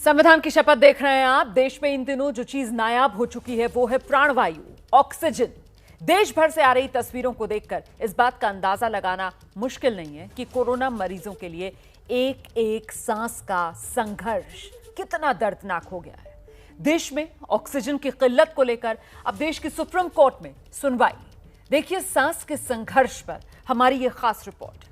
संविधान की शपथ देख रहे हैं आप। देश में इन दिनों जो चीज नायाब हो चुकी है वो है प्राणवायु, ऑक्सीजन। देश भर से आ रही तस्वीरों को देखकर इस बात का अंदाजा लगाना मुश्किल नहीं है कि कोरोना मरीजों के लिए एक एक सांस का संघर्ष कितना दर्दनाक हो गया है। देश में ऑक्सीजन की किल्लत को लेकर अब देश की सुप्रीम कोर्ट में सुनवाई। देखिए सांस के संघर्ष पर हमारी ये खास रिपोर्ट।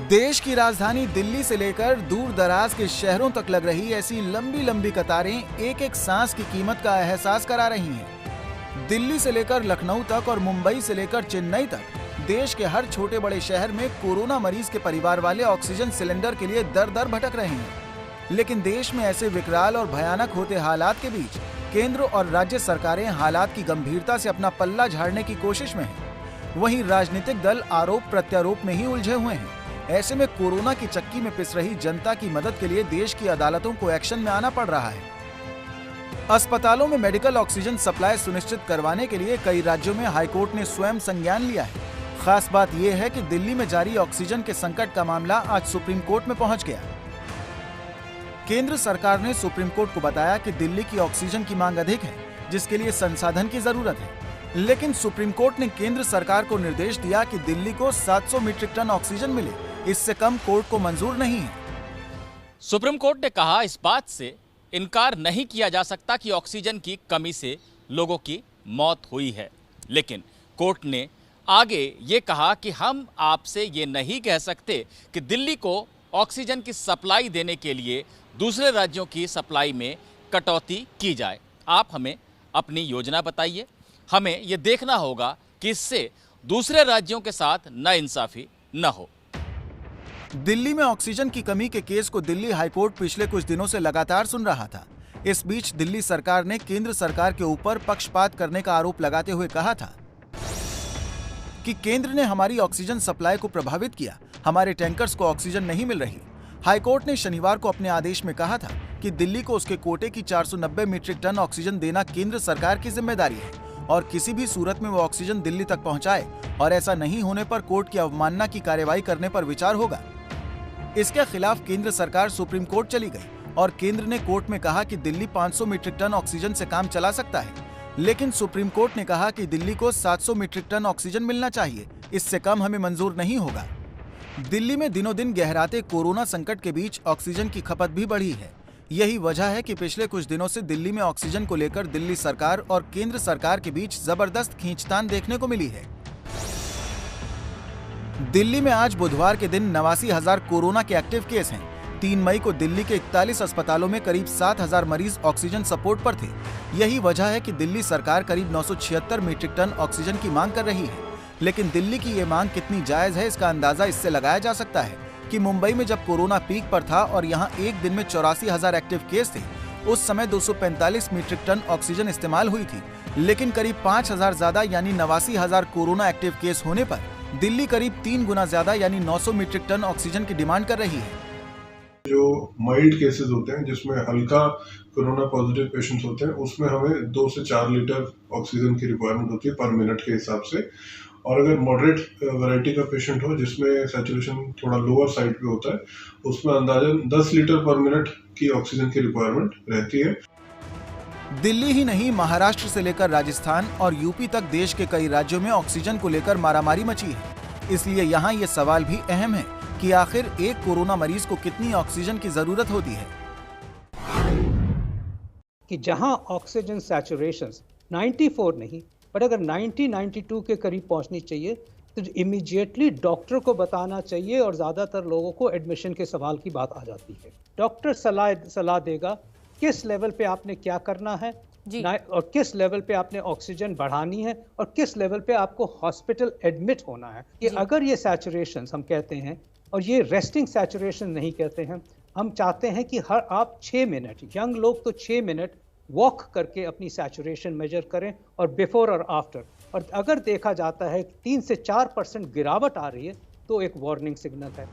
देश की राजधानी दिल्ली से लेकर दूर दराज के शहरों तक लग रही ऐसी लंबी लंबी कतारें एक एक सांस की कीमत का एहसास करा रही हैं। दिल्ली से लेकर लखनऊ तक और मुंबई से लेकर चेन्नई तक देश के हर छोटे बड़े शहर में कोरोना मरीज के परिवार वाले ऑक्सीजन सिलेंडर के लिए दर दर भटक रहे हैं। लेकिन देश में ऐसे विकराल और भयानक होते हालात के बीच केंद्र और राज्य सरकारें हालात की गंभीरता से अपना पल्ला झाड़ने की कोशिश में हैं। वहीं राजनीतिक दल आरोप प्रत्यारोप में ही उलझे हुए हैं। ऐसे में कोरोना की चक्की में पिस रही जनता की मदद के लिए देश की अदालतों को एक्शन में आना पड़ रहा है। अस्पतालों में मेडिकल ऑक्सीजन सप्लाई सुनिश्चित करवाने के लिए कई राज्यों में हाईकोर्ट ने स्वयं संज्ञान लिया है। खास बात यह है कि दिल्ली में जारी ऑक्सीजन के संकट का मामला आज सुप्रीम कोर्ट में पहुंच गया। केंद्र सरकार ने सुप्रीम कोर्ट को बताया कि दिल्ली की ऑक्सीजन की मांग अधिक है, जिसके लिए संसाधन की जरूरत है। लेकिन सुप्रीम कोर्ट ने केंद्र सरकार को निर्देश दिया कि दिल्ली को 700 मीट्रिक टन ऑक्सीजन मिले, इससे कम कोर्ट को मंजूर नहीं है। सुप्रीम कोर्ट ने कहा इस बात से इनकार नहीं किया जा सकता कि ऑक्सीजन की कमी से लोगों की मौत हुई है। लेकिन कोर्ट ने आगे ये कहा कि हम आपसे ये नहीं कह सकते कि दिल्ली को ऑक्सीजन की सप्लाई देने के लिए दूसरे राज्यों की सप्लाई में कटौती की जाए। आप हमें अपनी योजना बताइए। हमें ये देखना होगा कि इससे दूसरे राज्यों के साथ नाइंसाफी न हो। दिल्ली में ऑक्सीजन की कमी के केस को दिल्ली हाईकोर्ट पिछले कुछ दिनों से लगातार सुन रहा था। इस बीच दिल्ली सरकार ने केंद्र सरकार के ऊपर पक्षपात करने का आरोप लगाते हुए कहा था कि केंद्र ने हमारी ऑक्सीजन सप्लाई को प्रभावित किया, हमारे टैंकर्स को ऑक्सीजन नहीं मिल रही। हाईकोर्ट ने शनिवार को अपने आदेश में कहा था कि दिल्ली को उसके कोटे की 490 मीट्रिक टन ऑक्सीजन देना केंद्र सरकार की जिम्मेदारी है और किसी भी सूरत में वो ऑक्सीजन दिल्ली तक पहुंचाए और ऐसा नहीं होने पर कोर्ट की अवमानना की कार्रवाई करने पर विचार होगा। इसके खिलाफ केंद्र सरकार सुप्रीम कोर्ट चली गई और केंद्र ने कोर्ट में कहा कि दिल्ली 500 मीट्रिक टन ऑक्सीजन से काम चला सकता है। लेकिन सुप्रीम कोर्ट ने कहा कि दिल्ली को 700 मीट्रिक टन ऑक्सीजन मिलना चाहिए, इससे कम हमें मंजूर नहीं होगा। दिल्ली में दिनों दिन गहराते कोरोना संकट के बीच ऑक्सीजन की खपत भी बढ़ी है। यही वजह है कि पिछले कुछ दिनों से दिल्ली में ऑक्सीजन को लेकर दिल्ली सरकार और केंद्र सरकार के बीच जबरदस्त खींचतान देखने को मिली है। दिल्ली में आज बुधवार के दिन 89,000 कोरोना के एक्टिव केस हैं। 3 मई को दिल्ली के 41 अस्पतालों में करीब 7,000 मरीज ऑक्सीजन सपोर्ट पर थे। यही वजह है कि दिल्ली सरकार करीब 976 मीट्रिक टन ऑक्सीजन की मांग कर रही है। लेकिन दिल्ली की ये मांग कितनी जायज है, इसका अंदाजा इससे लगाया जा सकता है कि मुंबई में जब कोरोना पीक पर था और यहाँ एक दिन में 84,000 एक्टिव केस थे, उस समय 245 मीट्रिक टन ऑक्सीजन इस्तेमाल हुई थी। लेकिन करीब 5,000 ज्यादा यानी 89,000 कोरोना एक्टिव केस होने पर दिल्ली करीब 3 गुना ज्यादा यानी 900 मीट्रिक टन ऑक्सीजन की डिमांड कर रही है। जो माइल्ड केसेस होते हैं, जिसमें हल्का कोरोना पॉजिटिव पेशेंट्स होते हैं, उसमें हमें 2 से 4 लीटर ऑक्सीजन की रिक्वायरमेंट होती है पर मिनट के हिसाब से। और अगर मॉडरेट वैरायटी का पेशेंट हो जिसमें सैचुरेशन थोड़ा लोअर साइड पे होता है, उसमें अंदाजन 10 लीटर पर मिनट की ऑक्सीजन की रिक्वायरमेंट रहती है। दिल्ली ही नहीं, महाराष्ट्र से लेकर राजस्थान और यूपी तक देश के कई राज्यों में ऑक्सीजन को लेकर मारामारी मची है। इसलिए यहाँ ये सवाल भी अहम है कि आखिर एक कोरोना मरीज को कितनी ऑक्सीजन की जरूरत होती है। कि जहां ऑक्सीजन सैचुरेशन 94 नहीं पर अगर 90-92 के करीब पहुंचनी चाहिए तो इमीडिएटली डॉक्टर को बताना चाहिए और ज़्यादातर लोगों को एडमिशन के सवाल की बात आ जाती है। डॉक्टर सलाह देगा किस लेवल पे आपने क्या करना है और किस लेवल पे आपने ऑक्सीजन बढ़ानी है और किस लेवल पे आपको हॉस्पिटल एडमिट होना है। कि अगर ये सैचुरेशन हम कहते हैं और ये रेस्टिंग सैचुरेशन नहीं कहते हैं, हम चाहते हैं कि हर आप 6 मिनट, यंग लोग तो 6 मिनट वॉक करके अपनी सैचुरेशन मेजर करें और बिफोर और आफ्टर। और अगर देखा जाता है 3 से 4% गिरावट आ रही है तो एक वार्निंग सिग्नल है।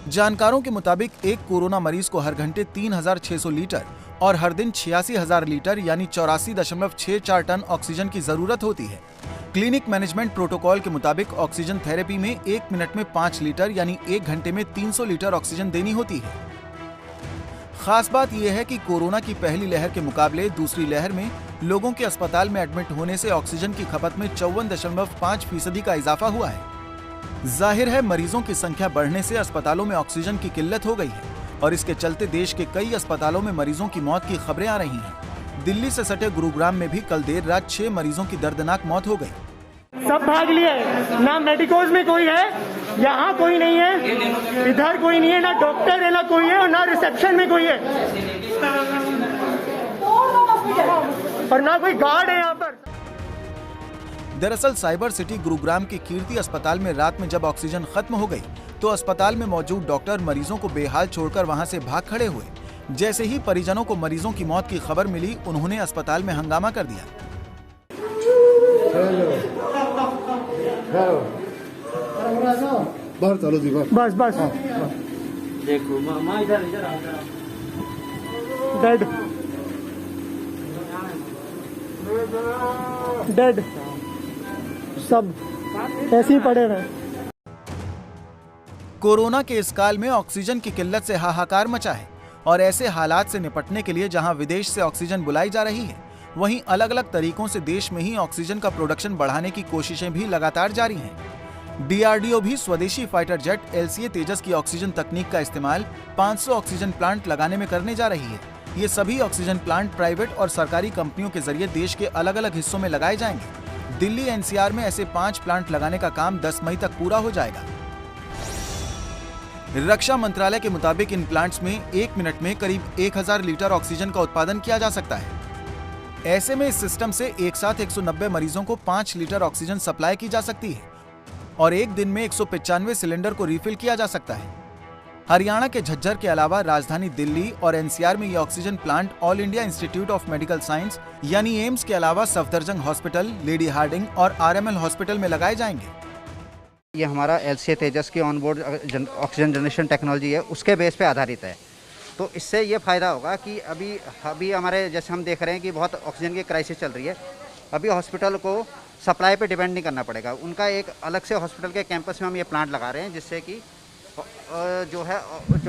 जानकारों के मुताबिक एक कोरोना मरीज को हर घंटे 3,600 लीटर और हर दिन 86,000 लीटर यानी 84.64 टन ऑक्सीजन की जरूरत होती है। क्लिनिक मैनेजमेंट प्रोटोकॉल के मुताबिक ऑक्सीजन थेरेपी में 1 मिनट में 5 लीटर यानी 1 घंटे में 300 लीटर ऑक्सीजन देनी होती है। खास बात यह है कि कोरोना की पहली लहर के मुकाबले दूसरी लहर में लोगों के अस्पताल में एडमिट होने से ऑक्सीजन की खपत में 54.5% का इजाफा हुआ है। जाहिर है मरीजों की संख्या बढ़ने से अस्पतालों में ऑक्सीजन की किल्लत हो गई है और इसके चलते देश के कई अस्पतालों में मरीजों की मौत की खबरें आ रही हैं। दिल्ली से सटे गुरुग्राम में भी कल देर रात 6 मरीजों की दर्दनाक मौत हो गई। सब भाग लिए, ना मेडिकोज में कोई है, यहाँ कोई नहीं है, इधर कोई नहीं है, ना डॉक्टर है, ना कोई है और ना रिसेप्शन में कोई है और ना कोई गार्ड है यहाँ पर। दरअसल साइबर सिटी गुरुग्राम के कीर्ति अस्पताल में रात में जब ऑक्सीजन खत्म हो गई तो अस्पताल में मौजूद डॉक्टर मरीजों को बेहाल छोड़कर वहां से भाग खड़े हुए। जैसे ही परिजनों को मरीजों की मौत की खबर मिली उन्होंने अस्पताल में हंगामा कर दिया। बस बस देखो मामा इधर डेड सब ऐसे ही पड़े रहे। कोरोना के इस काल में ऑक्सीजन की किल्लत से हाहाकार मचा है और ऐसे हालात से निपटने के लिए जहां विदेश से ऑक्सीजन बुलाई जा रही है वहीं अलग अलग तरीकों से देश में ही ऑक्सीजन का प्रोडक्शन बढ़ाने की कोशिशें भी लगातार जारी हैं। डीआरडीओ भी स्वदेशी फाइटर जेट LCA तेजस की ऑक्सीजन तकनीक का इस्तेमाल 500 ऑक्सीजन प्लांट लगाने में करने जा रही है। ये सभी ऑक्सीजन प्लांट प्राइवेट और सरकारी कंपनियों के जरिए देश के अलग अलग हिस्सों में लगाए जाएंगे। दिल्ली NCR में ऐसे 5 प्लांट लगाने का काम 10 मई तक पूरा हो जाएगा। रक्षा मंत्रालय के मुताबिक इन प्लांट्स में 1 मिनट में करीब 1000 लीटर ऑक्सीजन का उत्पादन किया जा सकता है। ऐसे में इस सिस्टम से एक साथ 190 मरीजों को 5 लीटर ऑक्सीजन सप्लाई की जा सकती है और एक दिन में 195 सिलेंडर को रिफिल किया जा सकता है। हरियाणा के झज्जर के अलावा राजधानी दिल्ली और NCR में ये oxygen plant all India institute of medical science यानी एम्स के अलावा सफदरजंग हॉस्पिटल, लेडी हार्डिंग और RML हॉस्पिटल में लगाए जाएंगे। ये हमारा LCA तेजस की ऑनबोर्ड ऑक्सीजन जनरेशन टेक्नोलॉजी है, उसके बेस पे आधारित है। तो इससे ये फ़ायदा होगा कि अभी हमारे जैसे हम देख रहे हैं कि बहुत ऑक्सीजन की क्राइसिस चल रही है। अभी हॉस्पिटल को सप्लाई पे डिपेंड नहीं करना पड़ेगा। उनका एक अलग से हॉस्पिटल के कैंपस में हम ये प्लांट लगा रहे हैं जिससे कि जो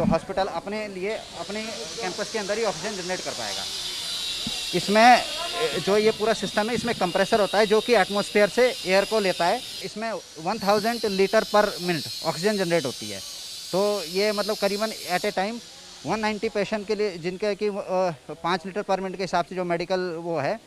हॉस्पिटल अपने कैंपस के अंदर ही ऑक्सीजन जनरेट कर पाएगा। इसमें जो ये पूरा सिस्टम है इसमें कंप्रेसर होता है जो कि एटमॉस्फेयर से एयर को लेता है। इसमें 1000 लीटर पर मिनट ऑक्सीजन जनरेट होती है। तो ये मतलब करीबन एट ए टाइम 190 पेशेंट के लिए जिनके कि 5 लीटर पर मिनट के हिसाब से जो मेडिकल वो है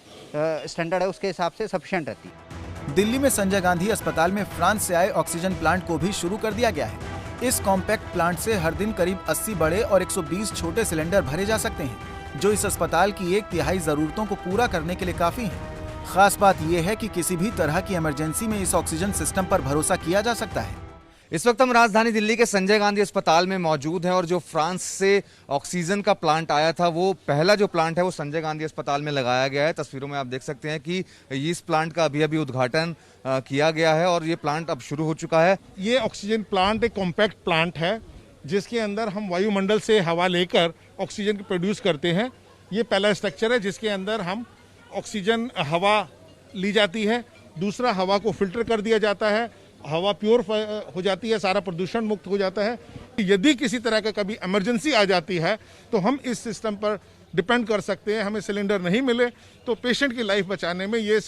स्टैंडर्ड है उसके हिसाब से सफिशिएंट रहती है। दिल्ली में संजय गांधी अस्पताल में फ्रांस से आए ऑक्सीजन प्लांट को भी शुरू कर दिया गया है। इस कॉम्पैक्ट प्लांट से हर दिन करीब 80 बड़े और 120 छोटे सिलेंडर भरे जा सकते हैं जो इस अस्पताल की 1/3 जरूरतों को पूरा करने के लिए काफी है। खास बात यह है कि किसी भी तरह की इमरजेंसी में इस ऑक्सीजन सिस्टम पर भरोसा किया जा सकता है। इस वक्त हम राजधानी दिल्ली के संजय गांधी अस्पताल में मौजूद हैं और जो फ्रांस से ऑक्सीजन का प्लांट आया था वो पहला जो प्लांट है वो संजय गांधी अस्पताल में लगाया गया है। तस्वीरों में आप देख सकते हैं कि इस प्लांट का अभी उद्घाटन किया गया है और ये प्लांट अब शुरू हो चुका है। ये ऑक्सीजन प्लांट एक कॉम्पैक्ट प्लांट है जिसके अंदर हम वायुमंडल से हवा लेकर ऑक्सीजन को प्रोड्यूस करते हैं। ये पहला स्ट्रक्चर है जिसके अंदर हम ऑक्सीजन हवा ली जाती है, दूसरा हवा को फिल्टर कर दिया जाता है, हवा प्योर हो जाती है, सारा प्रदूषण मुक्त हो जाता है। यदि किसी तरह का कभी इमरजेंसी आ जाती है तो हम इस सिस्टम पर डिपेंड कर सकते हैं। हमें सिलेंडर नहीं मिले तो पेशेंट की लाइफ बचाने में ये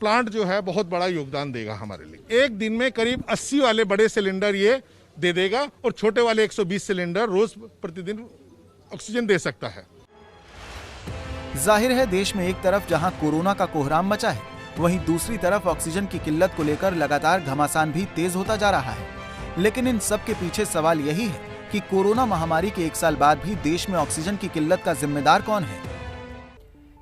प्लांट जो है बहुत बड़ा योगदान देगा हमारे लिए। एक दिन में करीब 80 वाले बड़े सिलेंडर ये दे देगा और छोटे वाले 120 सिलेंडर रोज प्रतिदिन ऑक्सीजन दे सकता है। जाहिर है देश में एक तरफ जहां कोरोना का कोहराम मचा है वहीं दूसरी तरफ ऑक्सीजन की किल्लत को लेकर लगातार घमासान भी तेज होता जा रहा है। लेकिन इन सब के पीछे सवाल यही है कि कोरोना महामारी के 1 साल बाद भी देश में ऑक्सीजन की किल्लत का जिम्मेदार कौन है।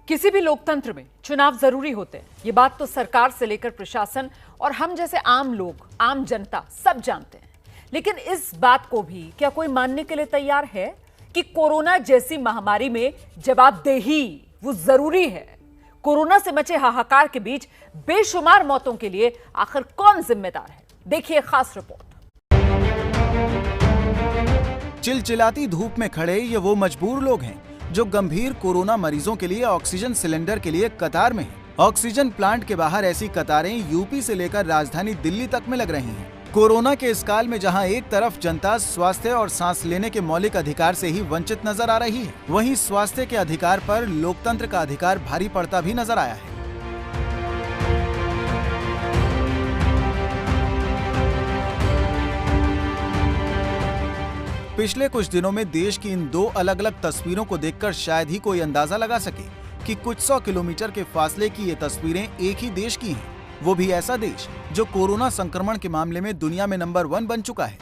किसी भी लोकतंत्र में चुनाव जरूरी होते हैं, ये बात तो सरकार से लेकर प्रशासन और हम जैसे आम लोग, आम जनता सब जानते हैं। लेकिन इस बात को भी क्या कोई मानने के लिए तैयार है कि कोरोना जैसी महामारी में जवाबदेही वो जरूरी है? कोरोना से मचे हाहाकार के बीच बेशुमार मौतों के लिए आखिर कौन जिम्मेदार है? देखिए खास रिपोर्ट। चिलचिलाती धूप में खड़े ये वो मजबूर लोग हैं जो गंभीर कोरोना मरीजों के लिए ऑक्सीजन सिलेंडर के लिए कतार में हैं। ऑक्सीजन प्लांट के बाहर ऐसी कतारें यूपी से लेकर राजधानी दिल्ली तक में लग रही हैं। कोरोना के इस काल में जहां एक तरफ जनता स्वास्थ्य और सांस लेने के मौलिक अधिकार से ही वंचित नजर आ रही है, वहीं स्वास्थ्य के अधिकार पर लोकतंत्र का अधिकार भारी पड़ता भी नजर आया है। पिछले कुछ दिनों में देश की इन दो अलग अलग तस्वीरों को देखकर शायद ही कोई अंदाजा लगा सके कि कुछ 100 किलोमीटर के फासले की ये तस्वीरें एक ही देश की हैं। वो भी ऐसा देश जो कोरोना संक्रमण के मामले में दुनिया में नंबर 1 बन चुका है।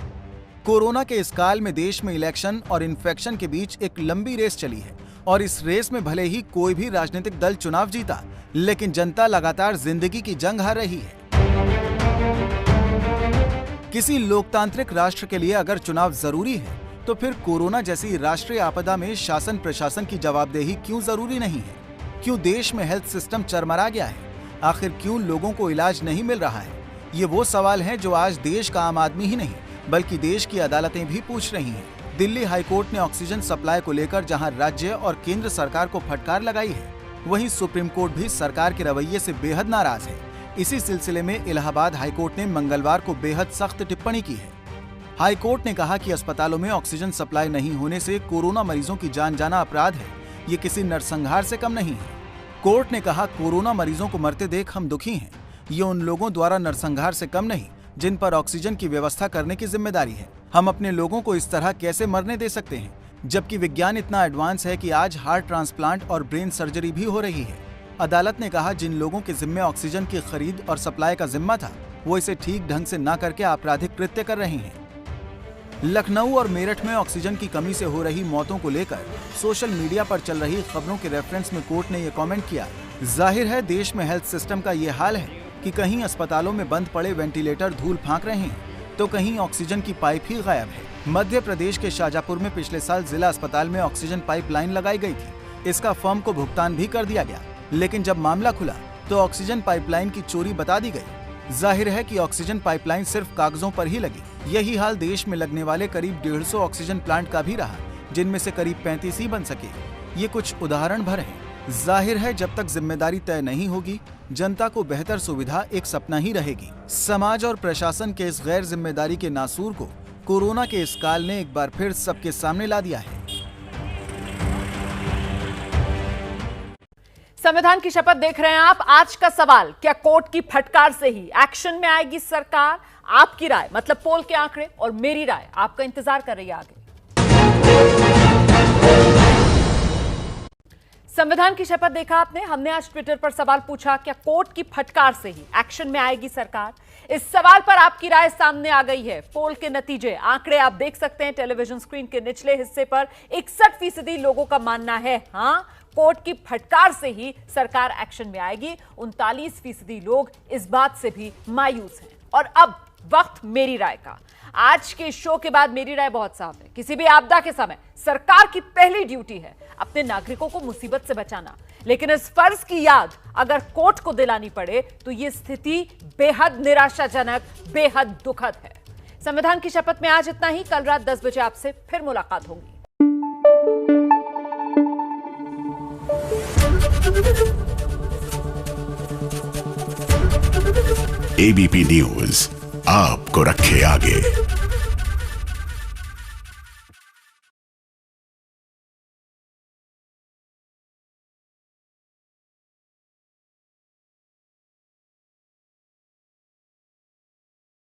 कोरोना के इस काल में देश में इलेक्शन और इन्फेक्शन के बीच एक लंबी रेस चली है और इस रेस में भले ही कोई भी राजनीतिक दल चुनाव जीता, लेकिन जनता लगातार जिंदगी की जंग हार रही है। किसी लोकतांत्रिक राष्ट्र के लिए अगर चुनाव जरूरी है तो फिर कोरोना जैसी राष्ट्रीय आपदा में शासन प्रशासन की जवाबदेही क्यों जरूरी नहीं है? क्यों देश में हेल्थ सिस्टम चरमरा गया है? आखिर क्यों लोगों को इलाज नहीं मिल रहा है? ये वो सवाल हैं जो आज देश का आम आदमी ही नहीं बल्कि देश की अदालतें भी पूछ रही हैं। दिल्ली हाईकोर्ट ने ऑक्सीजन सप्लाई को लेकर जहां राज्य और केंद्र सरकार को फटकार लगाई है, वहीं सुप्रीम कोर्ट भी सरकार के रवैये से बेहद नाराज है। इसी सिलसिले में इलाहाबाद हाईकोर्ट ने मंगलवार को बेहद सख्त टिप्पणी की है। हाईकोर्ट ने कहा कि अस्पतालों में ऑक्सीजन सप्लाई नहीं होने से कोरोना मरीजों की जान जाना अपराध है, ये किसी नरसंहार से कम नहीं है। कोर्ट ने कहा, कोरोना मरीजों को मरते देख हम दुखी हैं। ये उन लोगों द्वारा नरसंहार से कम नहीं जिन पर ऑक्सीजन की व्यवस्था करने की जिम्मेदारी है। हम अपने लोगों को इस तरह कैसे मरने दे सकते हैं, जबकि विज्ञान इतना एडवांस है कि आज हार्ट ट्रांसप्लांट और ब्रेन सर्जरी भी हो रही है। अदालत ने कहा, जिन लोगों के जिम्मे ऑक्सीजन की खरीद और सप्लाई का जिम्मा था, वो इसे ठीक ढंग से न करके आपराधिक कृत्य कर रहे हैं। लखनऊ और मेरठ में ऑक्सीजन की कमी से हो रही मौतों को लेकर सोशल मीडिया पर चल रही खबरों के रेफरेंस में कोर्ट ने ये कमेंट किया, जाहिर है देश में हेल्थ सिस्टम का ये हाल है कि कहीं अस्पतालों में बंद पड़े वेंटिलेटर धूल फांक रहे हैं तो कहीं ऑक्सीजन की पाइप ही गायब है। मध्य प्रदेश के शाजापुर में पिछले साल जिला अस्पताल में ऑक्सीजन पाइपलाइन लगाई गई थी। इसका फर्म को भुगतान भी कर दिया गया, लेकिन जब मामला खुला तो ऑक्सीजन पाइपलाइन की चोरी बता दी गई। जाहिर है कि ऑक्सीजन पाइपलाइन सिर्फ कागजों पर ही लगी। यही हाल देश में लगने वाले करीब 150 ऑक्सीजन प्लांट का भी रहा, जिनमें से करीब 35 ही बन सके। ये कुछ उदाहरण भर हैं। जाहिर है जब तक जिम्मेदारी तय नहीं होगी, जनता को बेहतर सुविधा एक सपना ही रहेगी। समाज और प्रशासन के इस गैर जिम्मेदारी के नासूर को कोरोना के इस काल ने एक बार फिर सबके सामने ला दिया है। संविधान की शपथ देख रहे हैं आप। आज का सवाल, क्या कोर्ट की फटकार से ही एक्शन में आएगी सरकार? आपकी राय, मतलब पोल के आंकड़े और मेरी राय आपका इंतजार कर रही है आगे। संविधान की शपथ देखा आपने। हमने आज ट्विटर पर सवाल पूछा, क्या कोर्ट की फटकार से ही एक्शन में आएगी सरकार? इस सवाल पर आपकी राय सामने आ गई है। पोल के नतीजे, आंकड़े आप देख सकते हैं टेलीविजन स्क्रीन के निचले हिस्से पर। 61% लोगों का मानना है हां, कोर्ट की फटकार से ही सरकार एक्शन में आएगी। 39% लोग इस बात से भी मायूस हैं। और अब वक्त मेरी राय का। आज के शो के बाद मेरी राय बहुत साफ है। किसी भी आपदा के समय सरकार की पहली ड्यूटी है अपने नागरिकों को मुसीबत से बचाना, लेकिन इस फर्ज की याद अगर कोर्ट को दिलानी पड़े तो यह स्थिति बेहद निराशाजनक, बेहद दुखद है। संविधान की शपथ में आज इतना ही। कल रात 10 बजे आपसे फिर मुलाकात होगी। एबीपी न्यूज आपको रखे आगे।